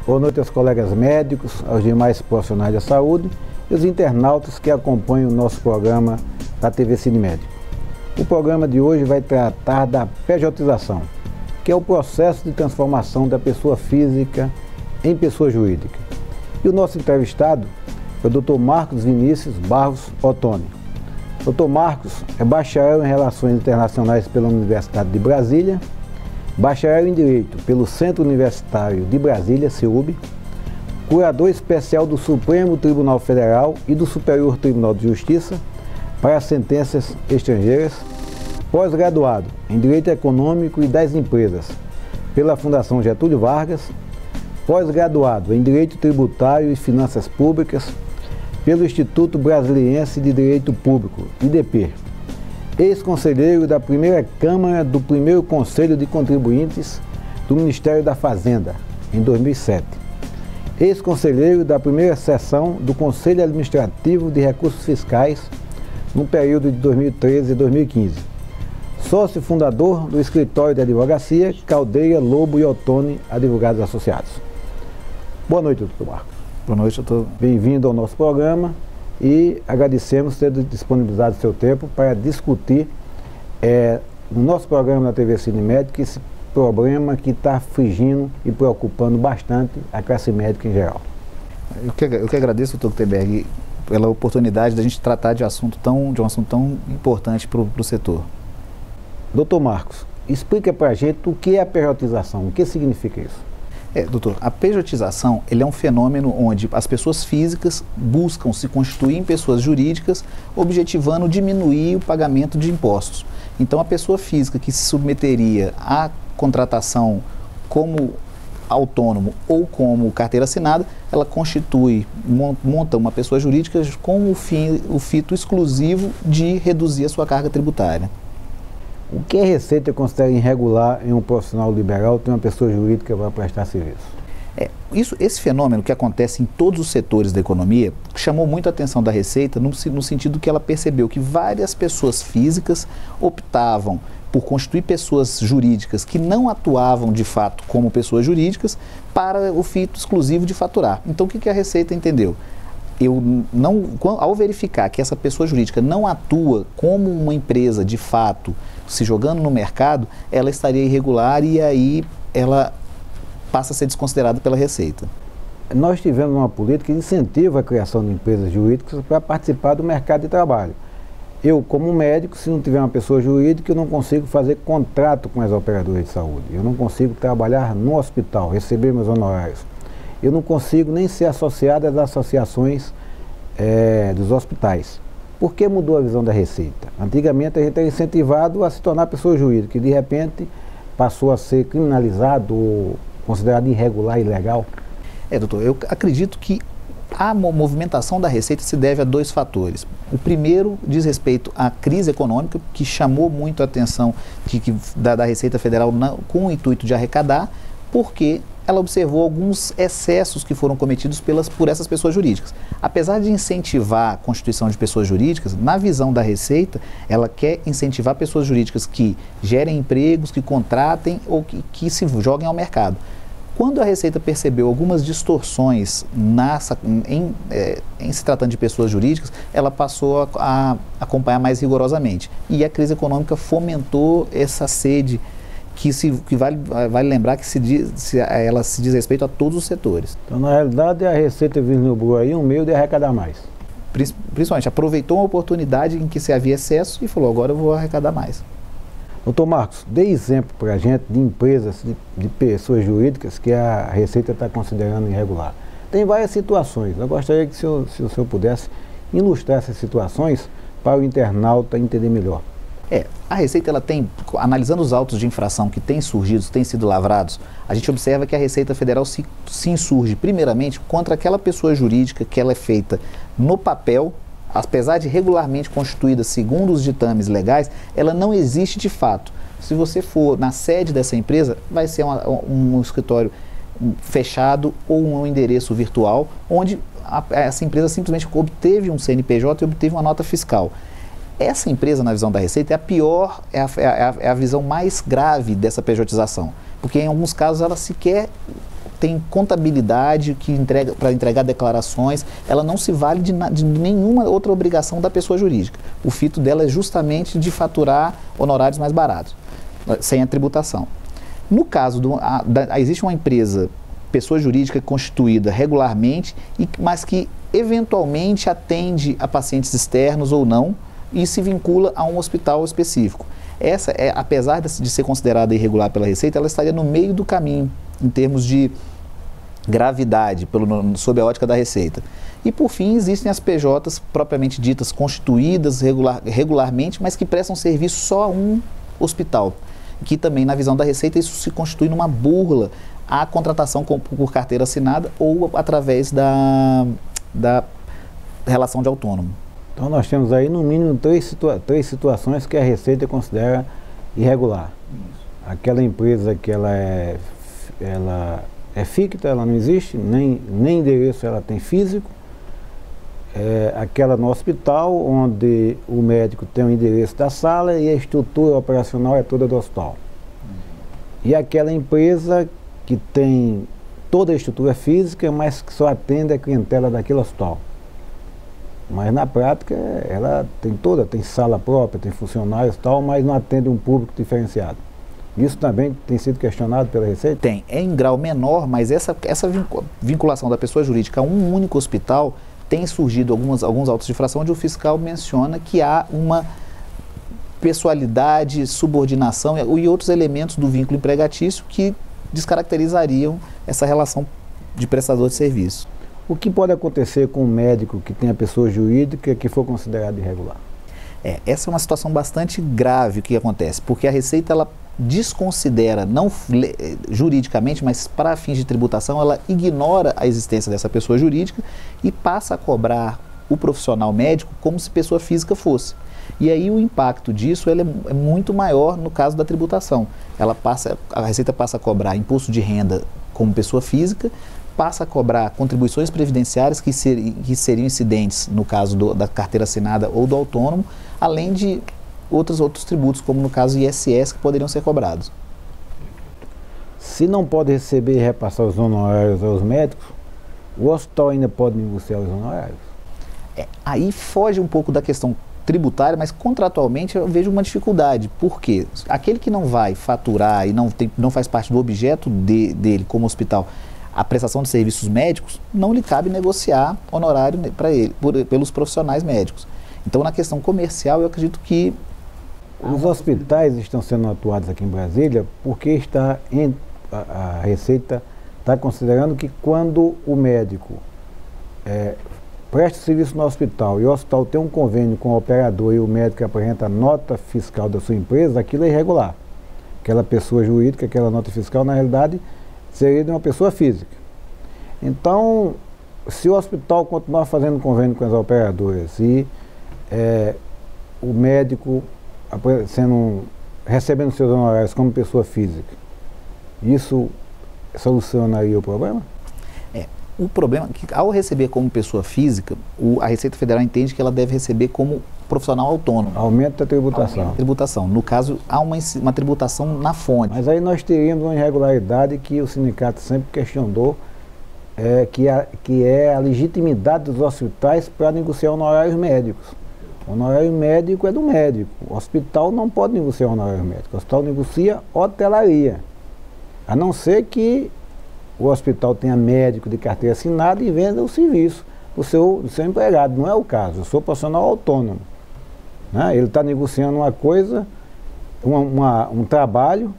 Boa noite aos colegas médicos, aos demais profissionais da saúde e os internautas que acompanham o nosso programa da TV Cine Médico. O programa de hoje vai tratar da pejotização, que é o processo de transformação da pessoa física em pessoa jurídica. E o nosso entrevistado é o Dr. Marcos Vinícius Barros Ottoni. Dr. Marcos é bacharel em Relações Internacionais pela Universidade de Brasília, bacharel em Direito pelo Centro Universitário de Brasília, CEUB, curador especial do Supremo Tribunal Federal e do Superior Tribunal de Justiça para sentenças estrangeiras, pós-graduado em Direito Econômico e das Empresas pela Fundação Getúlio Vargas, pós-graduado em Direito Tributário e Finanças Públicas pelo Instituto Brasiliense de Direito Público, IDP, ex-conselheiro da primeira Câmara do primeiro Conselho de Contribuintes do Ministério da Fazenda, em 2007, ex-conselheiro da primeira sessão do Conselho Administrativo de Recursos Fiscais no período de 2013 e 2015, sócio fundador do escritório de advocacia Caldeira, Lobo e Ottoni Advogados Associados. Boa noite, doutor Marcos. Boa noite, doutor. Bem-vindo ao nosso programa e agradecemos ter disponibilizado seu tempo para discutir no nosso programa da TV Cine Médico esse problema que está afligindo e preocupando bastante a classe médica em geral. Eu que agradeço, doutor Gutenberg, pela oportunidade da gente tratar de um assunto tão importante para o setor. Doutor Marcos, explica para a gente o que é a pejotização, o que significa isso? Doutor, a pejotização ele é um fenômeno onde as pessoas físicas buscam se constituir em pessoas jurídicas, objetivando diminuir o pagamento de impostos. Então, a pessoa física que se submeteria à contratação como autônomo ou como carteira assinada, ela monta uma pessoa jurídica com o fito exclusivo de reduzir a sua carga tributária. O que a Receita considera irregular em um profissional liberal ter uma pessoa jurídica para prestar serviço? Esse fenômeno que acontece em todos os setores da economia chamou muito a atenção da Receita no sentido que ela percebeu que várias pessoas físicas optavam por constituir pessoas jurídicas que não atuavam de fato como pessoas jurídicas para o fito exclusivo de faturar. Então o que a Receita entendeu? Ao verificar que essa pessoa jurídica não atua como uma empresa de fato, se jogando no mercado, ela estaria irregular e aí ela passa a ser desconsiderada pela Receita. Nós tivemos uma política que incentiva a criação de empresas jurídicas para participar do mercado de trabalho. Eu, como médico, se não tiver uma pessoa jurídica, eu não consigo fazer contrato com as operadoras de saúde. Eu não consigo trabalhar no hospital, receber meus honorários. Eu não consigo nem ser associado às associações dos hospitais. Por que mudou a visão da Receita? Antigamente a gente era incentivado a se tornar pessoa jurídica e de repente passou a ser criminalizado ou considerado irregular e ilegal. Doutor, eu acredito que a movimentação da Receita se deve a dois fatores. O primeiro diz respeito à crise econômica, que chamou muito a atenção da Receita Federal com o intuito de arrecadar, porque ela observou alguns excessos que foram cometidos por essas pessoas jurídicas. Apesar de incentivar a constituição de pessoas jurídicas, na visão da Receita, ela quer incentivar pessoas jurídicas que gerem empregos, que contratem ou que se joguem ao mercado. Quando a Receita percebeu algumas distorções em se tratando de pessoas jurídicas, ela passou a acompanhar mais rigorosamente. E a crise econômica fomentou essa sede que vale lembrar que ela se diz respeito a todos os setores. Então, na realidade, a Receita vislumbrou aí um meio de arrecadar mais. Principalmente, aproveitou uma oportunidade em que se havia excesso e falou, agora eu vou arrecadar mais. Doutor Marcos, dê exemplo para a gente de empresas, de pessoas jurídicas que a Receita está considerando irregular. Tem várias situações. Eu gostaria que se o senhor pudesse ilustrar essas situações para o internauta entender melhor. A Receita, ela tem, analisando os autos de infração que têm surgido, têm sido lavrados, a gente observa que a Receita Federal se insurge, primeiramente, contra aquela pessoa jurídica que ela é feita no papel, apesar de regularmente constituída segundo os ditames legais, ela não existe de fato. Se você for na sede dessa empresa, vai ser um escritório fechado ou um endereço virtual, onde essa empresa simplesmente obteve um CNPJ e obteve uma nota fiscal. Essa empresa, na visão da Receita, é a pior, é a visão mais grave dessa pejotização, porque em alguns casos ela sequer tem contabilidade para entregar declarações, ela não se vale de nenhuma outra obrigação da pessoa jurídica. O fito dela é justamente de faturar honorários mais baratos, sem a tributação. No caso, existe uma empresa, pessoa jurídica constituída regularmente, mas que eventualmente atende a pacientes externos ou não, e se vincula a um hospital específico. Essa, apesar de ser considerada irregular pela Receita, ela estaria no meio do caminho, em termos de gravidade, sob a ótica da Receita. E, por fim, existem as PJs propriamente ditas, constituídas regularmente, mas que prestam serviço só a um hospital, que também, na visão da Receita, isso se constitui numa burla à contratação por carteira assinada ou através da relação de autônomo. Então nós temos aí no mínimo três situações que a Receita considera irregular. Aquela empresa que ela é ficta, ela não existe, nem endereço ela tem físico. Aquela no hospital, onde o médico tem o endereço da sala e a estrutura operacional é toda do hospital. E aquela empresa que tem toda a estrutura física, mas que só atende a clientela daquele hospital. Mas na prática ela tem sala própria, tem funcionários e tal, mas não atende um público diferenciado. Isso também tem sido questionado pela Receita? Tem, é em grau menor, mas essa vinculação da pessoa jurídica a um único hospital tem surgido alguns autos de infração onde o fiscal menciona que há uma pessoalidade, subordinação e outros elementos do vínculo empregatício que descaracterizariam essa relação de prestador de serviço. O que pode acontecer com um médico que tem a pessoa jurídica que for considerado irregular? Essa é uma situação bastante grave que acontece, porque a Receita ela desconsidera, não juridicamente, mas para fins de tributação, ela ignora a existência dessa pessoa jurídica e passa a cobrar o profissional médico como se pessoa física fosse. E aí o impacto disso é muito maior no caso da tributação. A Receita passa a cobrar imposto de renda como pessoa física, passa a cobrar contribuições previdenciárias que seriam incidentes no caso da carteira assinada ou do autônomo, além de outros tributos, como no caso ISS, que poderiam ser cobrados. Se não pode receber e repassar os honorários aos médicos, o hospital ainda pode negociar os honorários? Aí foge um pouco da questão tributária, mas contratualmente eu vejo uma dificuldade. Por quê? Aquele que não vai faturar e não faz parte do objeto dele como hospital, a prestação de serviços médicos, não lhe cabe negociar honorário para ele, pelos profissionais médicos. Então, na questão comercial, eu acredito que os hospitais estão sendo atuados aqui em Brasília porque a Receita está considerando que quando o médico presta serviço no hospital e o hospital tem um convênio com o operador e o médico apresenta a nota fiscal da sua empresa, aquilo é irregular. Aquela pessoa jurídica, aquela nota fiscal, na realidade, seria de uma pessoa física. Então, se o hospital continuar fazendo convênio com as operadoras e o médico recebendo seus honorários como pessoa física, isso solucionaria o problema? O problema é que, ao receber como pessoa física, a Receita Federal entende que ela deve receber como profissional autônomo. Aumento da tributação. Aumento da tributação. No caso, há uma tributação na fonte. Mas aí nós teríamos uma irregularidade que o sindicato sempre questionou, que é a legitimidade dos hospitais para negociar honorários médicos. O honorário médico é do médico. O hospital não pode negociar honorário médico. O hospital negocia hotelaria. A não ser que o hospital tenha médico de carteira assinada e venda o serviço do seu empregado. Não é o caso. Eu sou profissional autônomo. Né? Ele está negociando uma coisa, um trabalho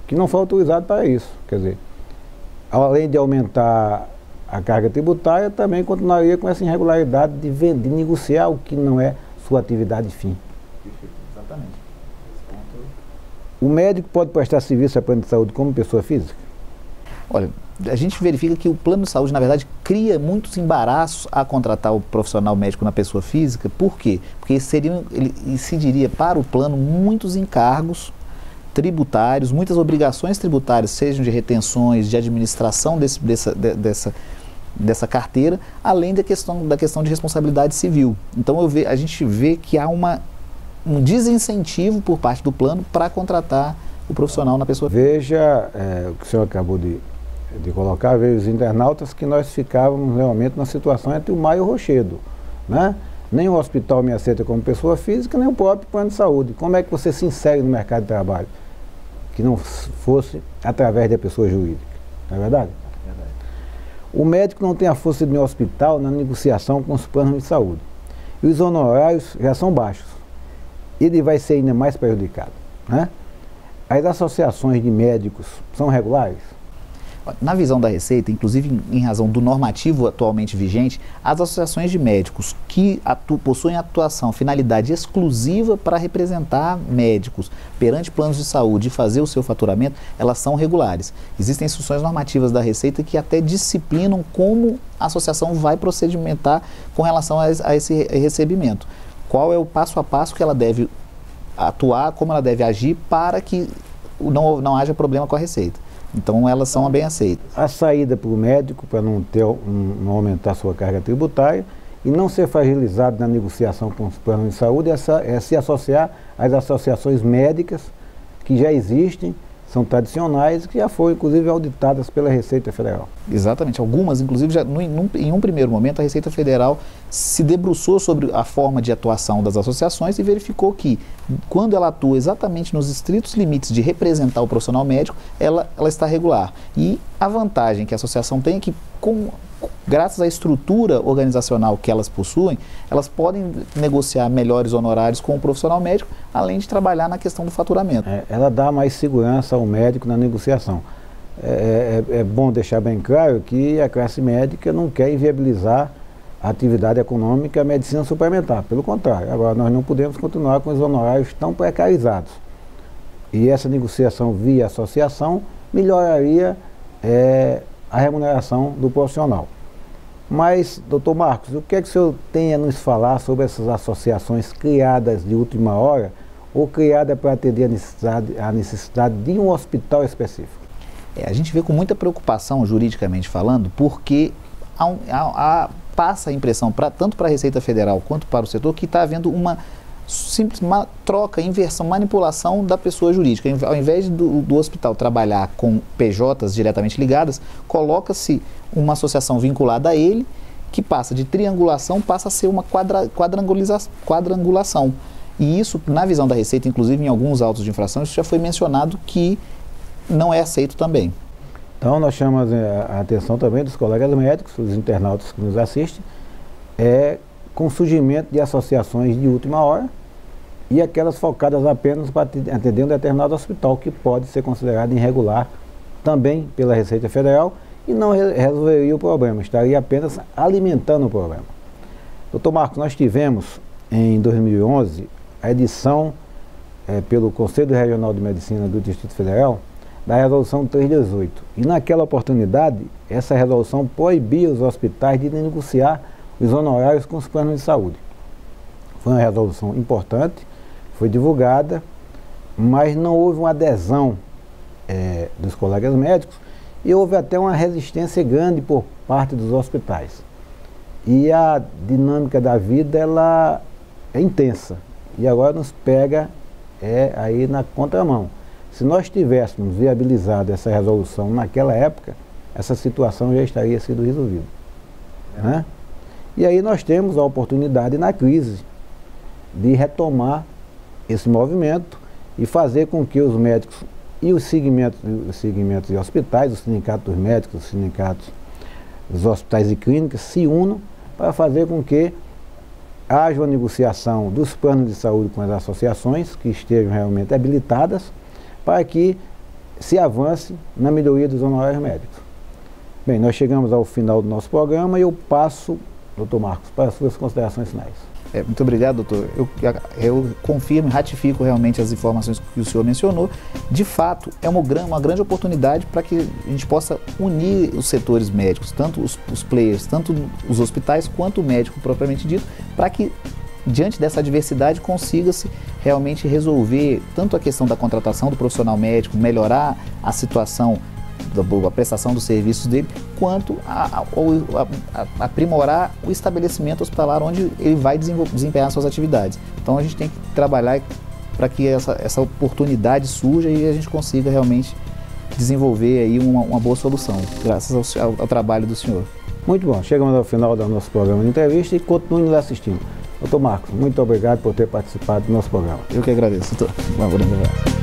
que não foi autorizado para isso. Quer dizer, além de aumentar a carga tributária, também continuaria com essa irregularidade de negociar o que não é sua atividade fim. Exatamente. O médico pode prestar serviço a plano de saúde como pessoa física? Olha, a gente verifica que o plano de saúde, na verdade, cria muitos embaraços a contratar o profissional médico na pessoa física. Por quê? Porque ele incidiria para o plano muitos encargos tributários, muitas obrigações tributárias, sejam de retenções, de administração dessa carteira, além da questão de responsabilidade civil. Então a gente vê que há um desincentivo por parte do plano para contratar o profissional na pessoa física. Veja o que o senhor acabou de de colocar, veio os internautas que nós ficávamos realmente numa situação entre o mar e o rochedo, né? Nem o hospital me aceita como pessoa física, nem o próprio plano de saúde. Como é que você se insere no mercado de trabalho? Que não fosse através da pessoa jurídica, não é verdade? Verdade. O médico não tem a força de um hospital na negociação com os planos de saúde. E os honorários já são baixos. Ele vai ser ainda mais prejudicado, né? As associações de médicos são regulares? Na visão da Receita, inclusive em razão do normativo atualmente vigente, as associações de médicos que possuem atuação, finalidade exclusiva para representar médicos perante planos de saúde e fazer o seu faturamento, elas são regulares. Existem instruções normativas da Receita que até disciplinam como a associação vai procedimentar com relação a esse recebimento. Qual é o passo a passo que ela deve atuar, como ela deve agir para que não haja problema com a Receita. Então elas são bem aceitas. A saída para o médico, para não aumentar a sua carga tributária e não ser fragilizado na negociação com os planos de saúde, é se associar às associações médicas que já existem, são tradicionais, que já foram inclusive auditadas pela Receita Federal. Exatamente, algumas inclusive já em um primeiro momento a Receita Federal se debruçou sobre a forma de atuação das associações e verificou que quando ela atua exatamente nos estritos limites de representar o profissional médico, ela está regular. E a vantagem que a associação tem é que graças à estrutura organizacional que elas possuem, elas podem negociar melhores honorários com o profissional médico, além de trabalhar na questão do faturamento. Ela dá mais segurança ao médico na negociação. É bom deixar bem claro que a classe médica não quer inviabilizar a atividade econômica e a medicina suplementar. Pelo contrário, agora nós não podemos continuar com os honorários tão precarizados. E essa negociação via associação melhoraria a remuneração do profissional. Mas, doutor Marcos, o que é que o senhor tem a nos falar sobre essas associações criadas de última hora ou criadas para atender a necessidade de um hospital específico? A gente vê com muita preocupação, juridicamente falando, porque passa a impressão, tanto para a Receita Federal quanto para o setor, que está havendo uma troca, inversão, manipulação da pessoa jurídica. Ao invés do hospital trabalhar com PJs diretamente ligadas, coloca-se uma associação vinculada a ele, que passa de triangulação, passa a ser uma quadrangulação. E isso, na visão da Receita, inclusive em alguns autos de infração, isso já foi mencionado que não é aceito também. Então, nós chamamos a atenção também dos colegas médicos, dos internautas que nos assistem, com o surgimento de associações de última hora e aquelas focadas apenas para atender um determinado hospital, que pode ser considerado irregular também pela Receita Federal e não resolveria o problema, estaria apenas alimentando o problema. Doutor Marcos, nós tivemos em 2011 a edição pelo Conselho Regional de Medicina do Distrito Federal da Resolução 318. E naquela oportunidade, essa resolução proibia os hospitais de negociar os honorários com os planos de saúde. Foi uma resolução importante, foi divulgada, mas não houve uma adesão dos colegas médicos e houve até uma resistência grande por parte dos hospitais. E a dinâmica da vida, ela é intensa e agora nos pega aí na contramão. Se nós tivéssemos viabilizado essa resolução naquela época, essa situação já estaria sido resolvida, né? E aí nós temos a oportunidade na crise de retomar esse movimento e fazer com que os médicos e os segmentos de hospitais, os sindicatos dos médicos, os sindicatos dos hospitais e clínicas se unam para fazer com que haja uma negociação dos planos de saúde com as associações que estejam realmente habilitadas para que se avance na melhoria dos honorários médicos. Bem, nós chegamos ao final do nosso programa e eu passo, doutor Marcos, para as suas considerações finais. Muito obrigado, doutor. Eu confirmo e ratifico realmente as informações que o senhor mencionou. De fato, é uma grande oportunidade para que a gente possa unir os setores médicos, tanto os players, tanto os hospitais, quanto o médico propriamente dito, para que, diante dessa diversidade, consiga-se realmente resolver tanto a questão da contratação do profissional médico, melhorar a situação, a prestação dos serviços dele, quanto a aprimorar o estabelecimento hospitalar onde ele vai desempenhar suas atividades. Então a gente tem que trabalhar para que essa oportunidade surja e a gente consiga realmente desenvolver aí uma boa solução, graças ao trabalho do senhor. Muito bom, chegamos ao final do nosso programa de entrevista e continue nos assistindo. Doutor Marcos, muito obrigado por ter participado do nosso programa. Eu que agradeço, doutor. Um grande abraço.